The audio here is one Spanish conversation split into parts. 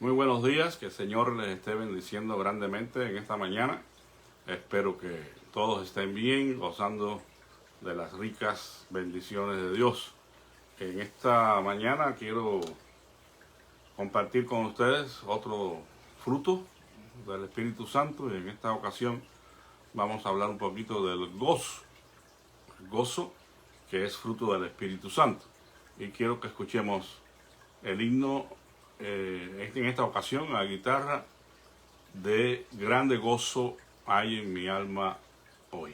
Muy buenos días, que el Señor les esté bendiciendo grandemente en esta mañana. Espero que todos estén bien, gozando de las ricas bendiciones de Dios. En esta mañana quiero compartir con ustedes otro fruto del Espíritu Santo, y en esta ocasión vamos a hablar un poquito del gozo. El gozo que es fruto del Espíritu Santo. Y quiero que escuchemos el himno, en esta ocasión, a la guitarra, de grande gozo hay en mi alma hoy.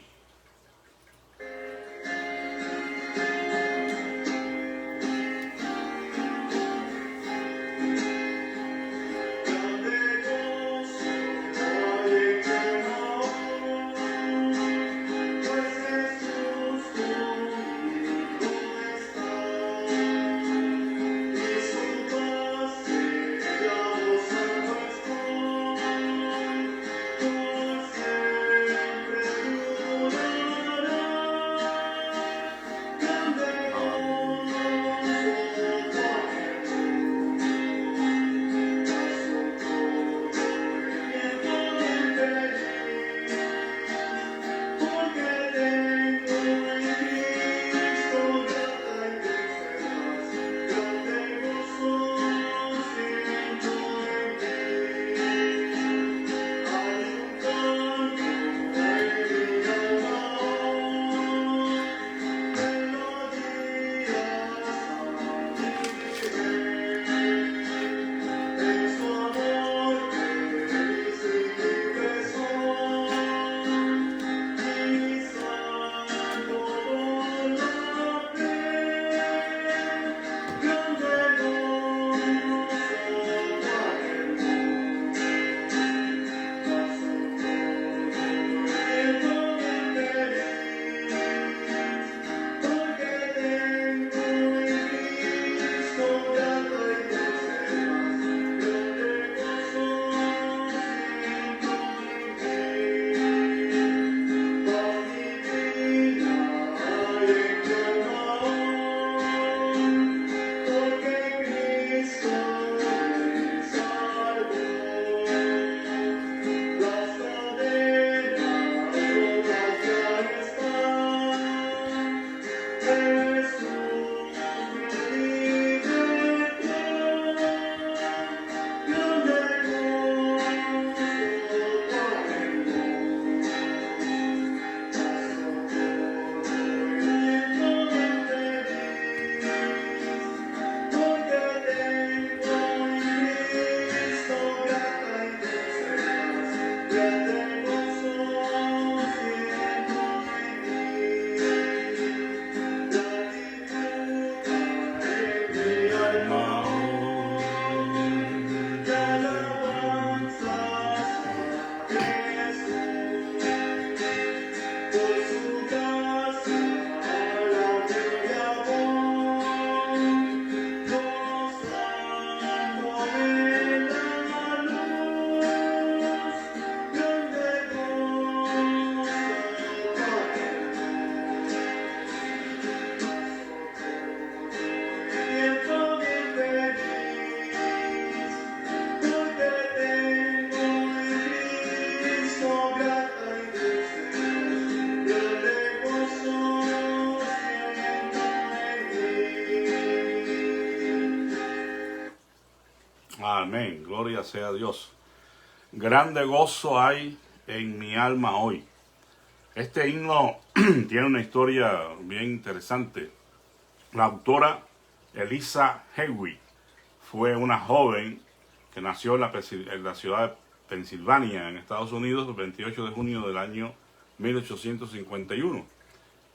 Amén, gloria sea a Dios. Grande gozo hay en mi alma hoy. Este himno tiene una historia bien interesante. La autora Eliza Hewitt fue una joven que nació en la ciudad de Pensilvania, en Estados Unidos, el 28 de junio del año 1851.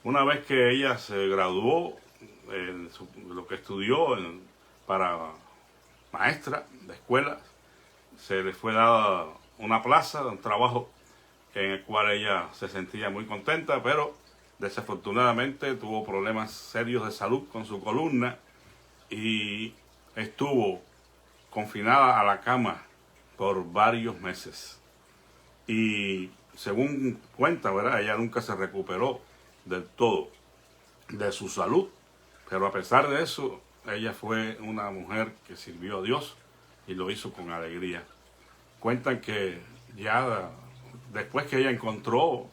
Una vez que ella se graduó de lo que estudió para maestra de escuela, se le fue dada una plaza, un trabajo en el cual ella se sentía muy contenta, pero desafortunadamente tuvo problemas serios de salud con su columna y estuvo confinada a la cama por varios meses. Y según cuenta, ¿verdad?, ella nunca se recuperó del todo de su salud, pero a pesar de eso, ella fue una mujer que sirvió a Dios y lo hizo con alegría. Cuentan que ya después que ella encontró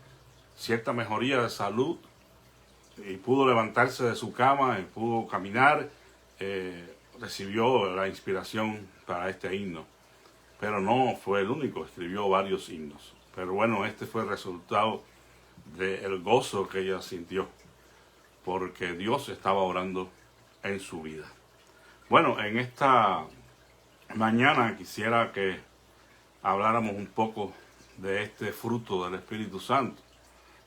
cierta mejoría de salud y pudo levantarse de su cama y pudo caminar, recibió la inspiración para este himno. Pero no fue el único, escribió varios himnos. Pero bueno, este fue el resultado del gozo que ella sintió, porque Dios estaba orando en su vida. Bueno, en esta mañana quisiera que habláramos un poco de este fruto del Espíritu Santo,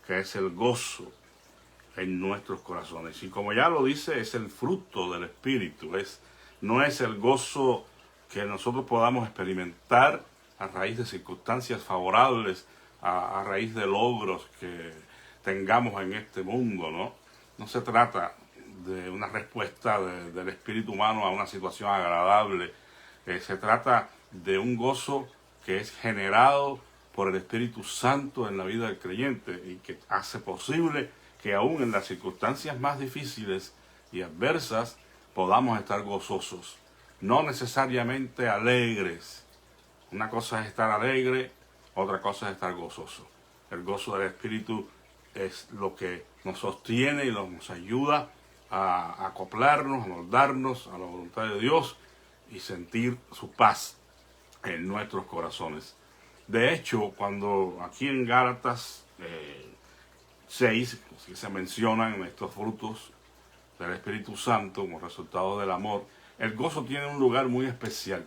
que es el gozo en nuestros corazones. Y como ya lo dice, es el fruto del Espíritu, no es el gozo que nosotros podamos experimentar a raíz de circunstancias favorables, a raíz de logros que tengamos en este mundo, ¿no? No se trata de una respuesta del espíritu humano a una situación agradable. Se trata de un gozo que es generado por el Espíritu Santo en la vida del creyente y que hace posible que aún en las circunstancias más difíciles y adversas podamos estar gozosos, no necesariamente alegres. Una cosa es estar alegre, otra cosa es estar gozoso. El gozo del Espíritu es lo que nos sostiene y nos ayuda a acoplarnos, a moldarnos a la voluntad de Dios y sentir su paz en nuestros corazones. De hecho, cuando aquí en Gálatas 6 se mencionan estos frutos del Espíritu Santo como resultado del amor, el gozo tiene un lugar muy especial,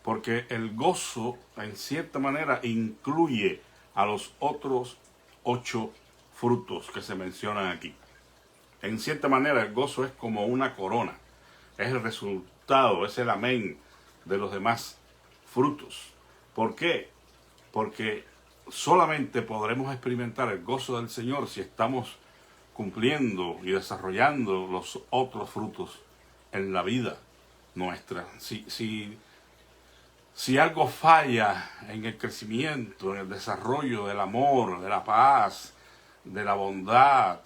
porque el gozo en cierta manera incluye a los otros 8 frutos que se mencionan aquí. En cierta manera el gozo es como una corona, es el resultado, es el amén de los demás frutos. ¿Por qué? Porque solamente podremos experimentar el gozo del Señor si estamos cumpliendo y desarrollando los otros frutos en la vida nuestra. Si algo falla en el crecimiento, en el desarrollo del amor, de la paz, de la bondad,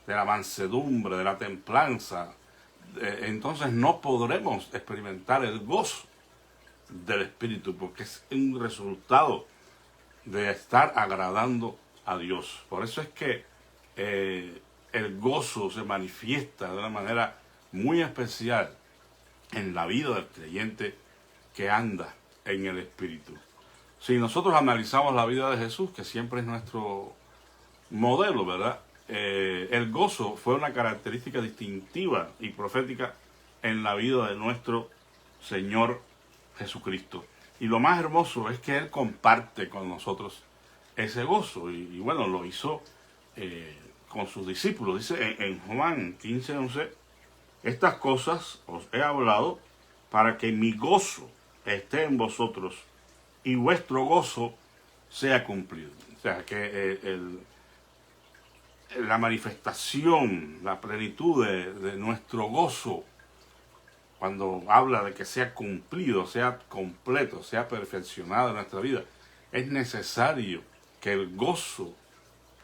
de la mansedumbre, de la templanza, entonces no podremos experimentar el gozo del Espíritu, porque es un resultado de estar agradando a Dios. Por eso es que el gozo se manifiesta de una manera muy especial en la vida del creyente que anda en el Espíritu. Si nosotros analizamos la vida de Jesús, que siempre es nuestro modelo, ¿verdad? El gozo fue una característica distintiva y profética en la vida de nuestro Señor Jesucristo. Y lo más hermoso es que Él comparte con nosotros ese gozo. Y bueno, lo hizo con sus discípulos. Dice en Juan 15:11, estas cosas os he hablado para que mi gozo esté en vosotros y vuestro gozo sea cumplido. O sea, que la manifestación, la plenitud de nuestro gozo, cuando habla de que sea cumplido, sea completo, sea perfeccionado en nuestra vida, es necesario que el gozo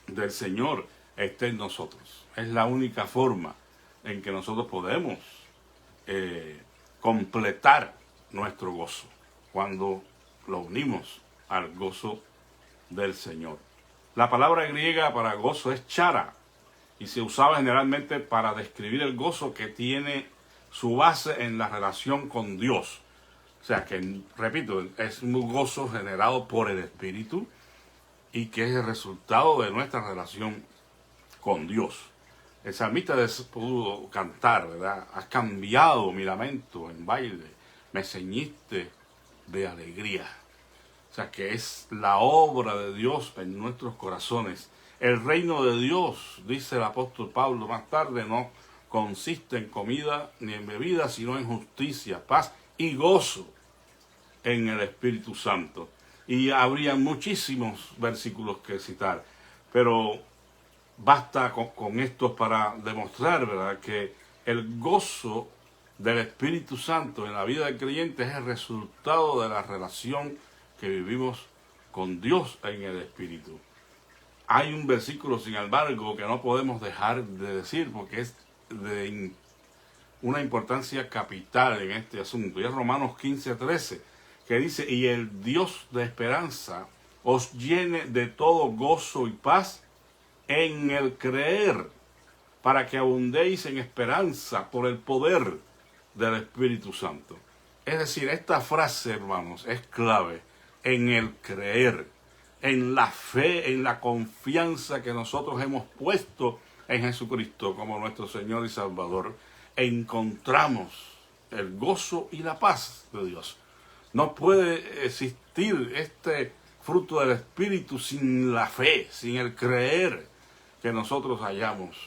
del Señor esté en nosotros. Es la única forma en que nosotros podemos completar nuestro gozo, cuando lo unimos al gozo del Señor. La palabra griega para gozo es chara y se usaba generalmente para describir el gozo que tiene su base en la relación con Dios. O sea que, repito, es un gozo generado por el Espíritu y que es el resultado de nuestra relación con Dios. El salmista pudo cantar, ¿verdad? Has cambiado mi lamento en baile, me ceñiste de alegría. O sea que es la obra de Dios en nuestros corazones. El reino de Dios, dice el apóstol Pablo más tarde, no consiste en comida ni en bebida, sino en justicia, paz y gozo en el Espíritu Santo. Y habría muchísimos versículos que citar, pero basta con estos para demostrar, ¿verdad?, que el gozo del Espíritu Santo en la vida del creyente es el resultado de la relación que vivimos con Dios en el Espíritu. Hay un versículo, sin embargo, que no podemos dejar de decir porque es una importancia capital en este asunto. Y es Romanos 15:13, que dice: y el Dios de esperanza os llene de todo gozo y paz en el creer, para que abundéis en esperanza por el poder del Espíritu Santo. Es decir, esta frase, hermanos, es clave en el creer, en la fe, en la confianza que nosotros hemos puesto en Jesucristo como nuestro Señor y Salvador. Encontramos el gozo y la paz de Dios. No puede existir este fruto del Espíritu sin la fe, sin el creer que nosotros hayamos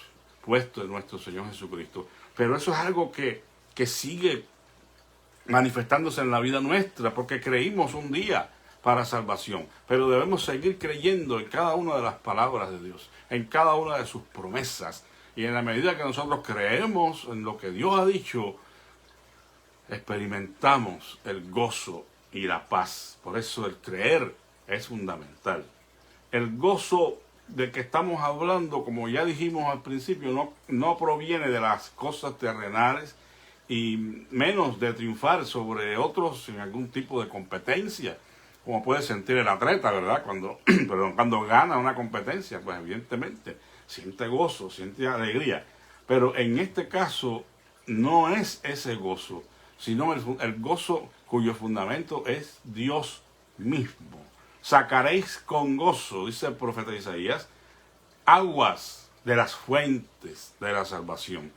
puesto en nuestro Señor Jesucristo. Pero eso es algo que sigue manifestándose en la vida nuestra, porque creímos un día para salvación, pero debemos seguir creyendo en cada una de las palabras de Dios, en cada una de sus promesas, y en la medida que nosotros creemos en lo que Dios ha dicho, experimentamos el gozo y la paz. Por eso el creer es fundamental. El gozo del que estamos hablando, como ya dijimos al principio, no proviene de las cosas terrenales, y menos de triunfar sobre otros en algún tipo de competencia, como puede sentir el atleta, ¿verdad? Cuando gana una competencia, pues evidentemente siente gozo, siente alegría. Pero en este caso no es ese gozo, sino el gozo cuyo fundamento es Dios mismo. Sacaréis con gozo, dice el profeta Isaías, aguas de las fuentes de la salvación.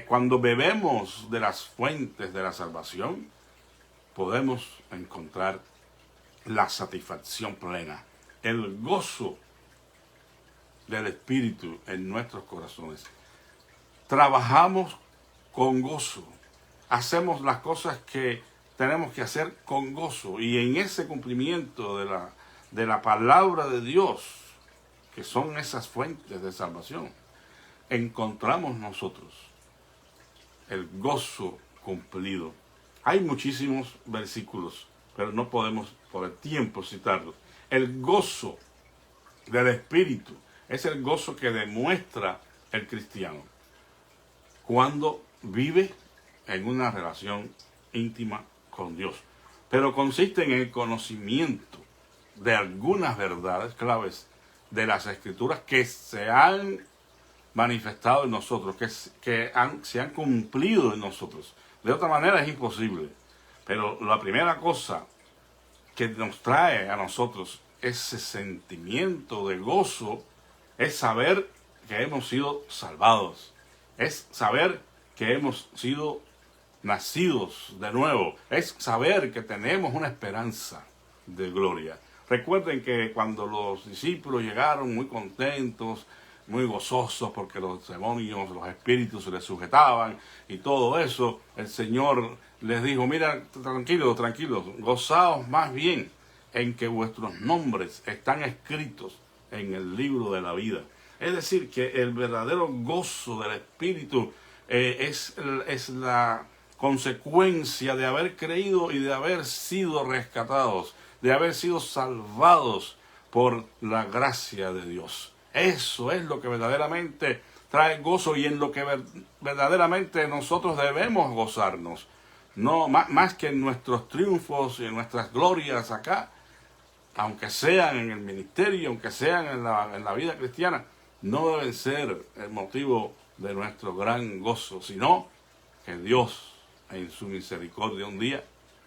Cuando bebemos de las fuentes de la salvación, podemos encontrar la satisfacción plena, el gozo del Espíritu en nuestros corazones. Trabajamos con gozo, hacemos las cosas que tenemos que hacer con gozo, y en ese cumplimiento de la palabra de Dios, que son esas fuentes de salvación, encontramos nosotros el gozo cumplido. Hay muchísimos versículos, pero no podemos por el tiempo citarlos. El gozo del Espíritu es el gozo que demuestra el cristiano cuando vive en una relación íntima con Dios. Pero consiste en el conocimiento de algunas verdades claves de las Escrituras que se han manifestado en nosotros, que se han cumplido en nosotros. De otra manera es imposible. Pero la primera cosa que nos trae a nosotros ese sentimiento de gozo es saber que hemos sido salvados, es saber que hemos sido nacidos de nuevo, es saber que tenemos una esperanza de gloria. Recuerden que cuando los discípulos llegaron muy contentos, muy gozosos, porque los demonios, los espíritus se les sujetaban y todo eso, el Señor les dijo: mira, tranquilos, gozaos más bien en que vuestros nombres están escritos en el libro de la vida. Es decir, que el verdadero gozo del Espíritu es la consecuencia de haber creído y de haber sido rescatados, de haber sido salvados por la gracia de Dios. Eso es lo que verdaderamente trae gozo, y en lo que verdaderamente nosotros debemos gozarnos. No más que en nuestros triunfos y en nuestras glorias acá, aunque sean en el ministerio, aunque sean en la vida cristiana, no deben ser el motivo de nuestro gran gozo, sino que Dios en su misericordia un día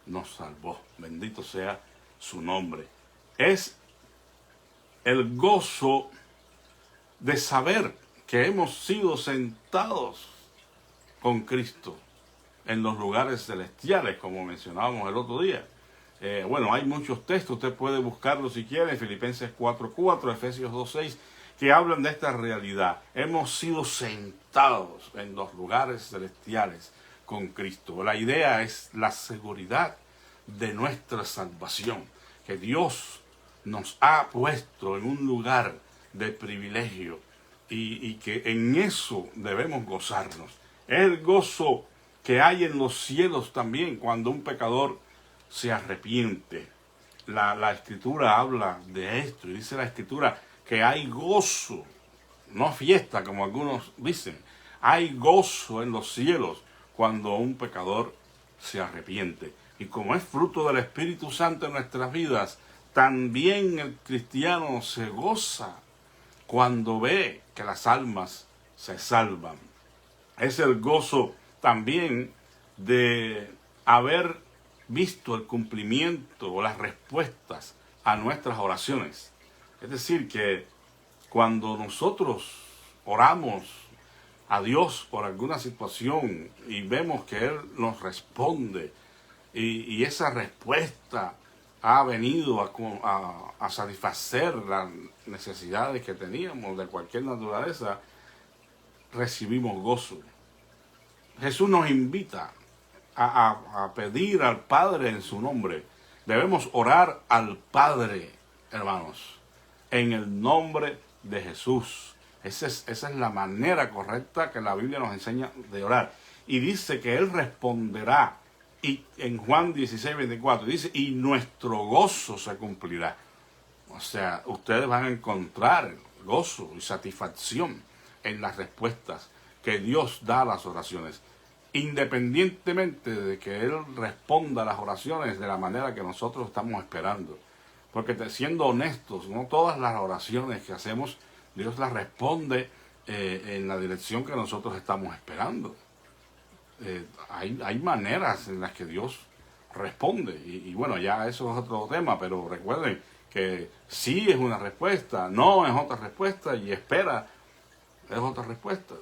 nos salvó. Bendito sea su nombre. Es el gozo de saber que hemos sido sentados con Cristo en los lugares celestiales, como mencionábamos el otro día. Bueno, hay muchos textos, usted puede buscarlos si quiere, Filipenses 4:4, Efesios 2:6, que hablan de esta realidad. Hemos sido sentados en los lugares celestiales con Cristo. La idea es la seguridad de nuestra salvación, que Dios nos ha puesto en un lugar de privilegio, y que en eso debemos gozarnos. Es el gozo que hay en los cielos también cuando un pecador se arrepiente. La Escritura habla de esto, y dice la Escritura que hay gozo, no fiesta como algunos dicen. Hay gozo en los cielos cuando un pecador se arrepiente. Y como es fruto del Espíritu Santo en nuestras vidas, también el cristiano se goza cuando ve que las almas se salvan. Es el gozo también de haber visto el cumplimiento o las respuestas a nuestras oraciones. Es decir, que cuando nosotros oramos a Dios por alguna situación y vemos que Él nos responde y esa respuesta ha venido a satisfacer las necesidades que teníamos de cualquier naturaleza, recibimos gozo. Jesús nos invita a pedir al Padre en su nombre. Debemos orar al Padre, hermanos, en el nombre de Jesús. Esa es la manera correcta que la Biblia nos enseña de orar. Y dice que Él responderá. Y en Juan 16:24 dice, y nuestro gozo se cumplirá. O sea, ustedes van a encontrar gozo y satisfacción en las respuestas que Dios da a las oraciones, independientemente de que Él responda a las oraciones de la manera que nosotros estamos esperando. Porque siendo honestos, no todas las oraciones que hacemos, Dios las responde en la dirección que nosotros estamos esperando. Hay maneras en las que Dios responde. Y bueno, ya eso es otro tema, pero recuerden que sí es una respuesta, no es otra respuesta y espera es otra respuesta.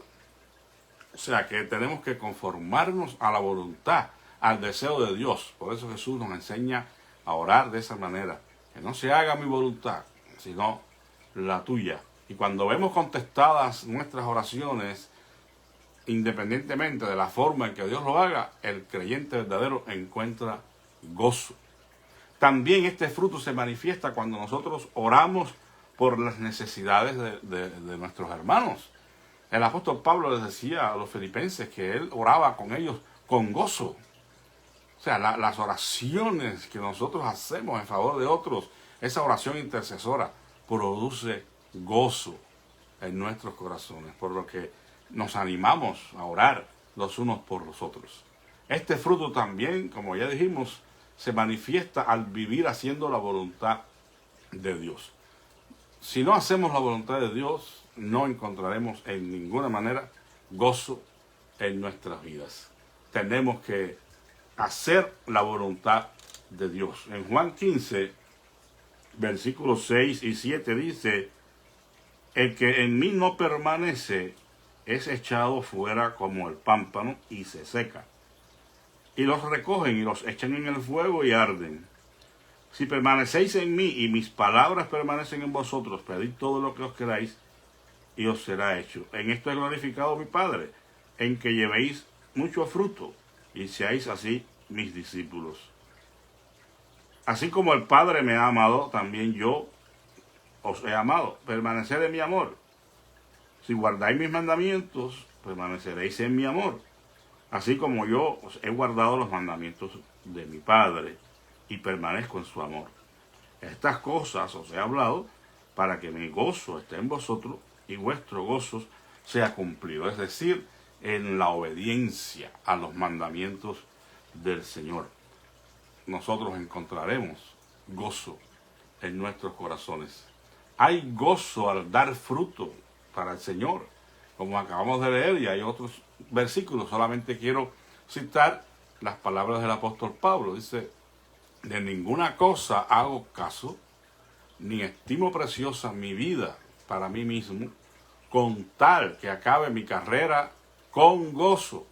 O sea que tenemos que conformarnos a la voluntad, al deseo de Dios. Por eso Jesús nos enseña a orar de esa manera. Que no se haga mi voluntad, sino la tuya. Y cuando vemos contestadas nuestras oraciones, independientemente de la forma en que Dios lo haga, el creyente verdadero encuentra gozo. También este fruto se manifiesta cuando nosotros oramos por las necesidades de nuestros hermanos. El apóstol Pablo les decía a los filipenses que él oraba con ellos con gozo. O sea, las oraciones que nosotros hacemos en favor de otros, esa oración intercesora, produce gozo en nuestros corazones, por lo que nos animamos a orar los unos por los otros. Este fruto también, como ya dijimos, se manifiesta al vivir haciendo la voluntad de Dios. Si no hacemos la voluntad de Dios, no encontraremos en ninguna manera gozo en nuestras vidas. Tenemos que hacer la voluntad de Dios. En Juan 15, versículos 6 y 7 dice, el que en mí no permanece es echado fuera como el pámpano y se seca. Y los recogen y los echan en el fuego y arden. Si permanecéis en mí y mis palabras permanecen en vosotros, pedid todo lo que os queráis y os será hecho. En esto he glorificado a mi Padre, en que llevéis mucho fruto y seáis así mis discípulos. Así como el Padre me ha amado, también yo os he amado. Permaneced en mi amor. Si guardáis mis mandamientos, permaneceréis en mi amor. Así como yo os he guardado los mandamientos de mi Padre y permanezco en su amor. Estas cosas os he hablado para que mi gozo esté en vosotros y vuestro gozo sea cumplido. Es decir, en la obediencia a los mandamientos del Señor. Nosotros encontraremos gozo en nuestros corazones. Hay gozo al dar fruto para el Señor, como acabamos de leer, y hay otros versículos. Solamente quiero citar las palabras del apóstol Pablo. Dice, de ninguna cosa hago caso, ni estimo preciosa mi vida para mí mismo, con tal que acabe mi carrera con gozo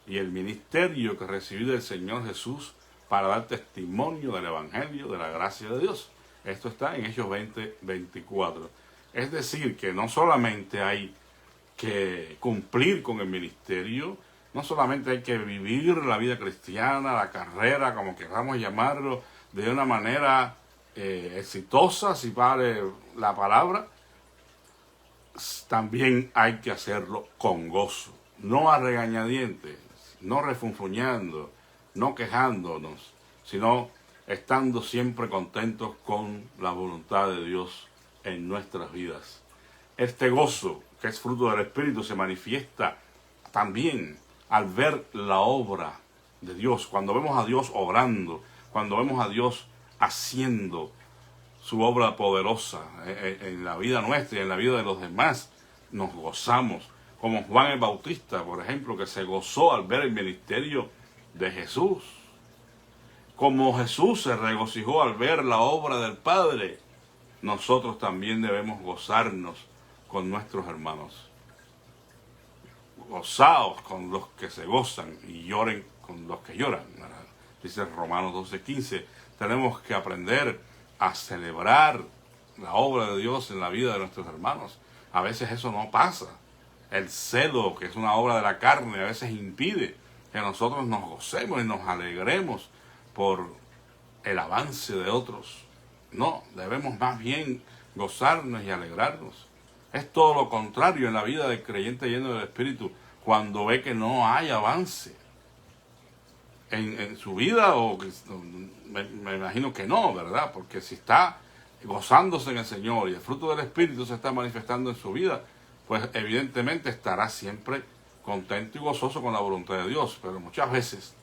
y el ministerio que recibí del Señor Jesús para dar testimonio del Evangelio de la gracia de Dios. Esto está en Hechos 20:24. Es decir, que no solamente hay que cumplir con el ministerio, no solamente hay que vivir la vida cristiana, la carrera, como queramos llamarlo, de una manera exitosa, si vale la palabra, también hay que hacerlo con gozo, no a regañadientes, no refunfuñando, no quejándonos, sino estando siempre contentos con la voluntad de Dios en nuestras vidas. Este gozo, que es fruto del Espíritu, se manifiesta también al ver la obra de Dios. Cuando vemos a Dios obrando, cuando vemos a Dios haciendo su obra poderosa en la vida nuestra y en la vida de los demás, nos gozamos. Como Juan el Bautista, por ejemplo, que se gozó al ver el ministerio de Jesús. Como Jesús se regocijó al ver la obra del Padre, nosotros también debemos gozarnos con nuestros hermanos. Gozaos con los que se gozan y lloren con los que lloran. Dice Romanos 12:15. Tenemos que aprender a celebrar la obra de Dios en la vida de nuestros hermanos. A veces eso no pasa. El celo, que es una obra de la carne, a veces impide que nosotros nos gocemos y nos alegremos por el avance de otros. No, debemos más bien gozarnos y alegrarnos. Es todo lo contrario en la vida del creyente lleno del Espíritu, cuando ve que no hay avance en su vida, o me imagino que no, ¿verdad? Porque si está gozándose en el Señor y el fruto del Espíritu se está manifestando en su vida, pues evidentemente estará siempre contento y gozoso con la voluntad de Dios. Pero muchas veces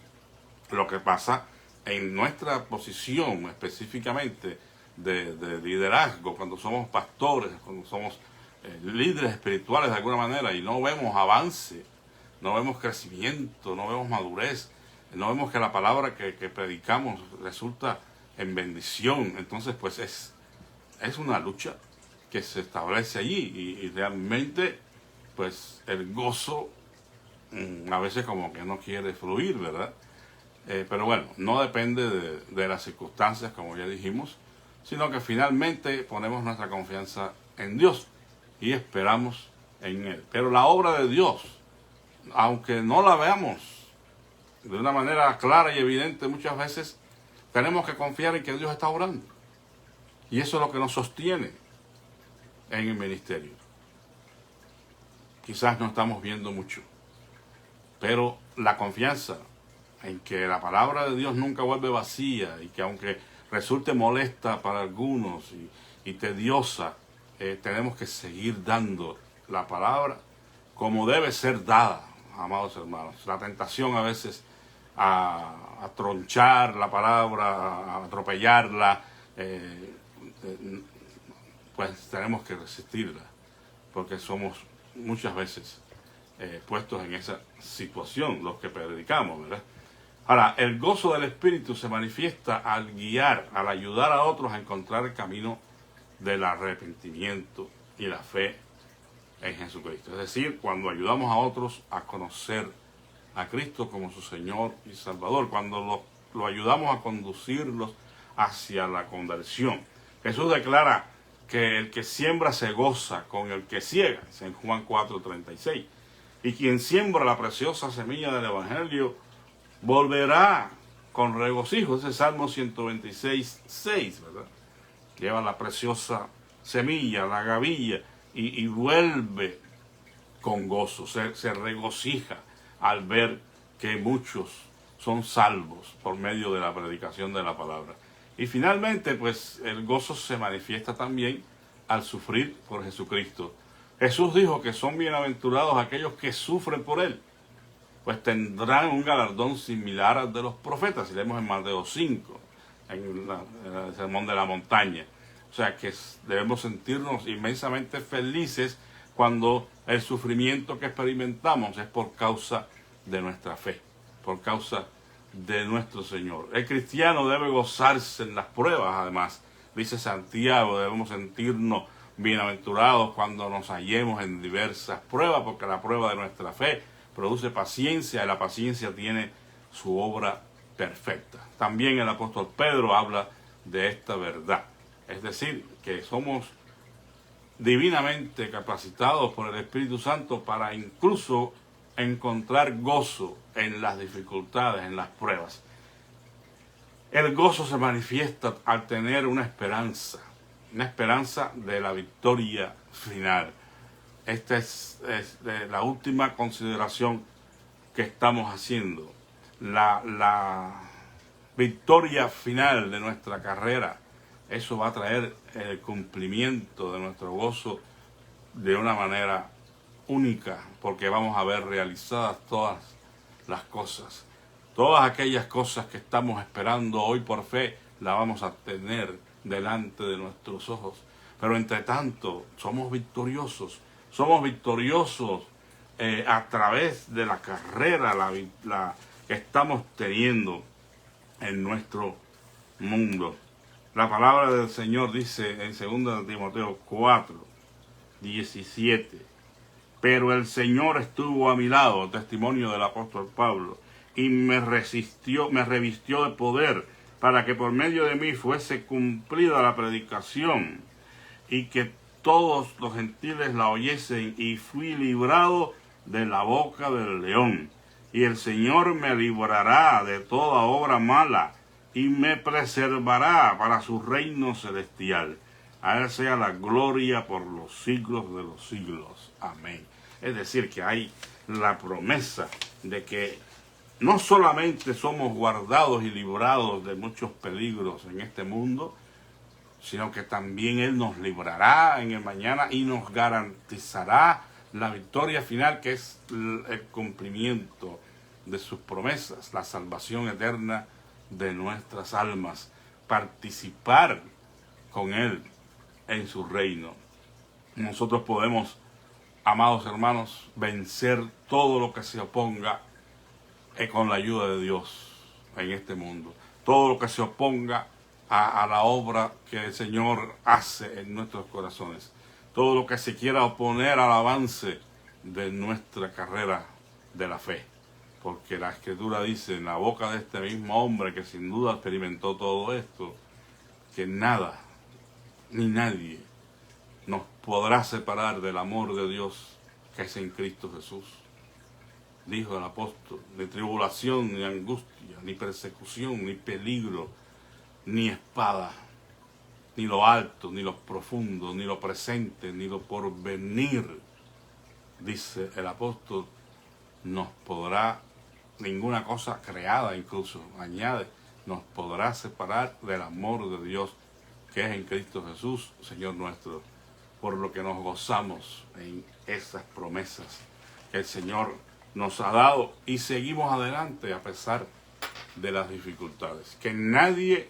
lo que pasa en nuestra posición específicamente de liderazgo, cuando somos pastores, cuando somos líderes espirituales de alguna manera, y no vemos avance, no vemos crecimiento, no vemos madurez, no vemos que la palabra que predicamos resulta en bendición, entonces pues es una lucha que se establece allí, y realmente pues el gozo a veces como que no quiere fluir, ¿verdad? Pero bueno, no depende de las circunstancias, como ya dijimos, sino que finalmente ponemos nuestra confianza en Dios y esperamos en Él. Pero la obra de Dios, aunque no la veamos de una manera clara y evidente muchas veces, tenemos que confiar en que Dios está obrando. Y eso es lo que nos sostiene en el ministerio. Quizás no estamos viendo mucho, pero la confianza en que la palabra de Dios nunca vuelve vacía, y que aunque resulte molesta para algunos y tediosa, tenemos que seguir dando la palabra como debe ser dada, amados hermanos. La tentación a veces a tronchar la palabra, a atropellarla, pues tenemos que resistirla, porque somos muchas veces puestos en esa situación los que predicamos, ¿verdad? Ahora, el gozo del Espíritu se manifiesta al guiar, al ayudar a otros a encontrar el camino del arrepentimiento y la fe en Jesucristo. Es decir, cuando ayudamos a otros a conocer a Cristo como su Señor y Salvador, cuando lo ayudamos a conducirlos hacia la conversión. Jesús declara que el que siembra se goza con el que ciega, en Juan 4:36. Y quien siembra la preciosa semilla del Evangelio volverá con regocijo. Ese es Salmo 126:6, ¿verdad? Lleva la preciosa semilla, la gavilla, y vuelve con gozo, se regocija al ver que muchos son salvos por medio de la predicación de la palabra. Y finalmente, pues el gozo se manifiesta también al sufrir por Jesucristo. Jesús dijo que son bienaventurados aquellos que sufren por Él, pues tendrán un galardón similar al de los profetas. Si leemos en Mateo 5, en el Sermón de la Montaña. O sea que debemos sentirnos inmensamente felices cuando el sufrimiento que experimentamos es por causa de nuestra fe, por causa de nuestro Señor. El cristiano debe gozarse en las pruebas, además. Dice Santiago, debemos sentirnos bienaventurados cuando nos hallemos en diversas pruebas, porque la prueba de nuestra fe produce paciencia, y la paciencia tiene su obra perfecta. También el apóstol Pedro habla de esta verdad. Es decir, que somos divinamente capacitados por el Espíritu Santo para incluso encontrar gozo en las dificultades, en las pruebas. El gozo se manifiesta al tener una esperanza de la victoria final. Esta es la última consideración que estamos haciendo. La victoria final de nuestra carrera, eso va a traer el cumplimiento de nuestro gozo de una manera única, porque vamos a ver realizadas todas las cosas. Todas aquellas cosas que estamos esperando hoy por fe, las vamos a tener delante de nuestros ojos. Pero entre tanto, somos victoriosos. Somos victoriosos a través de la carrera que estamos teniendo en nuestro mundo. La palabra del Señor dice en 2 Timoteo 4, 17: pero el Señor estuvo a mi lado, testimonio del apóstol Pablo, y me revistió de poder, para que por medio de mí fuese cumplida la predicación, y que todos los gentiles la oyesen, y fui librado de la boca del león. Y el Señor me librará de toda obra mala, y me preservará para su reino celestial. A Él sea la gloria por los siglos de los siglos. Amén. Es decir, que hay la promesa de que no solamente somos guardados y librados de muchos peligros en este mundo, sino que también Él nos librará en el mañana y nos garantizará la victoria final, que es el cumplimiento de sus promesas, la salvación eterna de nuestras almas, participar con Él en su reino. Nosotros podemos, amados hermanos, vencer todo lo que se oponga con la ayuda de Dios en este mundo. Todo lo que se oponga a la obra que el Señor hace en nuestros corazones. Todo lo que se quiera oponer al avance de nuestra carrera de la fe. Porque la Escritura dice en la boca de este mismo hombre que sin duda experimentó todo esto, que nada ni nadie nos podrá separar del amor de Dios que es en Cristo Jesús. Dijo el apóstol: ni tribulación, ni angustia, ni persecución, ni peligro, ni espada, ni lo alto, ni lo profundo, ni lo presente, ni lo porvenir, dice el apóstol, nos podrá, ninguna cosa creada incluso, añade, nos podrá separar del amor de Dios que es en Cristo Jesús, Señor nuestro, por lo que nos gozamos en esas promesas que el Señor nos ha dado y seguimos adelante a pesar de las dificultades. Que nadie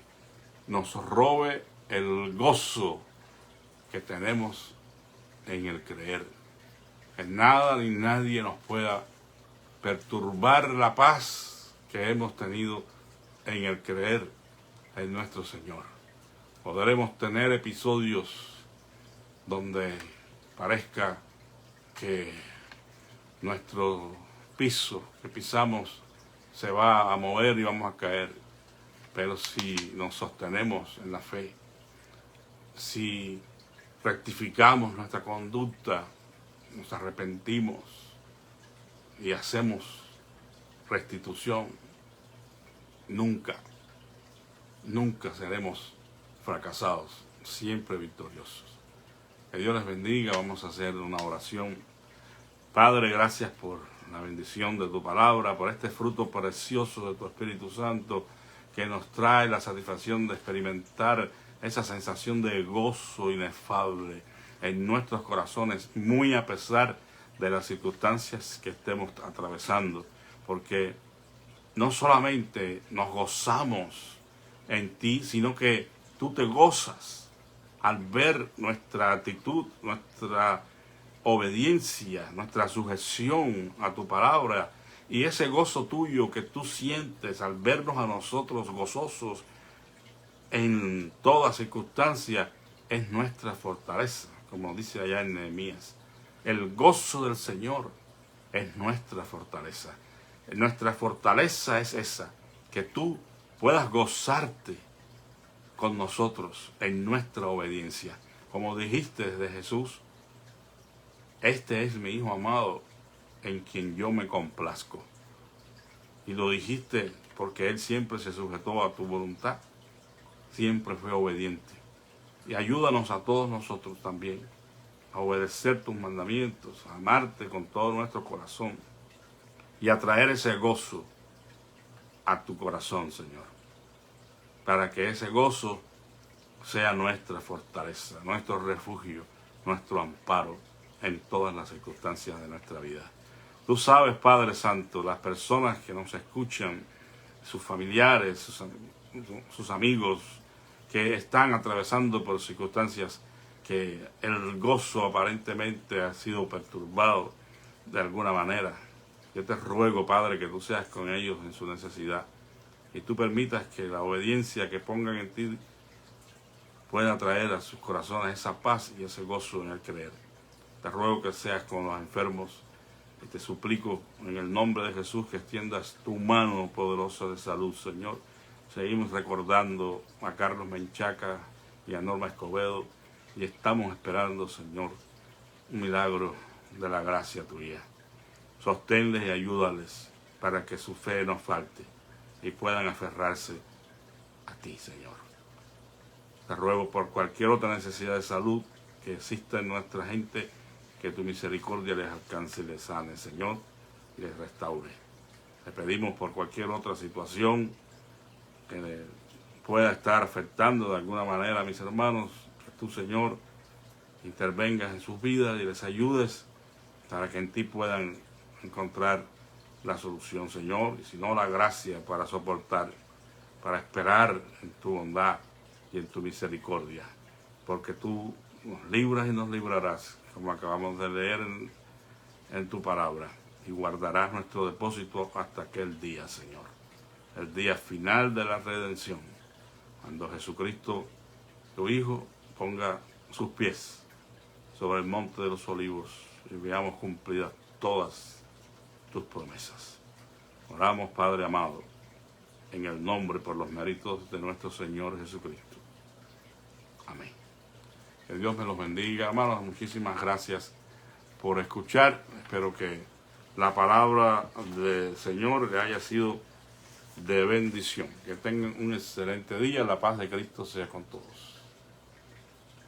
nos robe el gozo que tenemos en el creer. Que nada ni nadie nos pueda perturbar la paz que hemos tenido en el creer en nuestro Señor. Podremos tener episodios donde parezca que nuestro piso que pisamos se va a mover y vamos a caer. Pero si nos sostenemos en la fe, si rectificamos nuestra conducta, nos arrepentimos y hacemos restitución, nunca seremos fracasados, siempre victoriosos. Que Dios les bendiga. Vamos a hacer una oración. Padre, gracias por la bendición de tu palabra, por este fruto precioso de tu Espíritu Santo que nos trae la satisfacción de experimentar esa sensación de gozo inefable en nuestros corazones, muy a pesar de las circunstancias que estemos atravesando, porque no solamente nos gozamos en ti, sino que tú te gozas al ver nuestra actitud, nuestra obediencia, nuestra sujeción a tu palabra, y ese gozo tuyo que tú sientes al vernos a nosotros gozosos en toda circunstancia es nuestra fortaleza, como dice allá en Nehemías. El gozo del Señor es nuestra fortaleza. Nuestra fortaleza es esa, que tú puedas gozarte con nosotros en nuestra obediencia. Como dijiste de Jesús: este es mi Hijo amado, en quien yo me complazco. Y lo dijiste porque Él siempre se sujetó a tu voluntad, siempre fue obediente. Y ayúdanos a todos nosotros también a obedecer tus mandamientos, a amarte con todo nuestro corazón y a traer ese gozo a tu corazón, Señor, para que ese gozo sea nuestra fortaleza, nuestro refugio, nuestro amparo en todas las circunstancias de nuestra vida. Tú sabes, Padre Santo, las personas que nos escuchan, sus familiares, sus amigos, que están atravesando por circunstancias que el gozo aparentemente ha sido perturbado de alguna manera. Yo te ruego, Padre, que tú seas con ellos en su necesidad y tú permitas que la obediencia que pongan en ti pueda traer a sus corazones esa paz y ese gozo en el creer. Te ruego que seas con los enfermos y te suplico en el nombre de Jesús que extiendas tu mano poderosa de salud, Señor. Seguimos recordando a Carlos Menchaca y a Norma Escobedo y estamos esperando, Señor, un milagro de la gracia tuya. Sosténles y ayúdales para que su fe no falte y puedan aferrarse a ti, Señor. Te ruego por cualquier otra necesidad de salud que exista en nuestra gente, que tu misericordia les alcance y les sane, Señor, y les restaure. Te pedimos por cualquier otra situación que pueda estar afectando de alguna manera a mis hermanos, que tú, Señor, intervengas en sus vidas y les ayudes para que en ti puedan encontrar la solución, Señor, y si no, la gracia para soportar, para esperar en tu bondad y en tu misericordia, porque tú nos libras y nos librarás, como acabamos de leer en tu palabra, y guardarás nuestro depósito hasta aquel día, Señor, el día final de la redención, cuando Jesucristo, tu Hijo, ponga sus pies sobre el monte de los olivos y veamos cumplidas todas tus promesas. Oramos, Padre amado, en el nombre por los méritos de nuestro Señor Jesucristo. Amén. Que Dios me los bendiga, hermanos. Muchísimas gracias por escuchar. Espero que la palabra del Señor le haya sido de bendición. Que tengan un excelente día. La paz de Cristo sea con todos.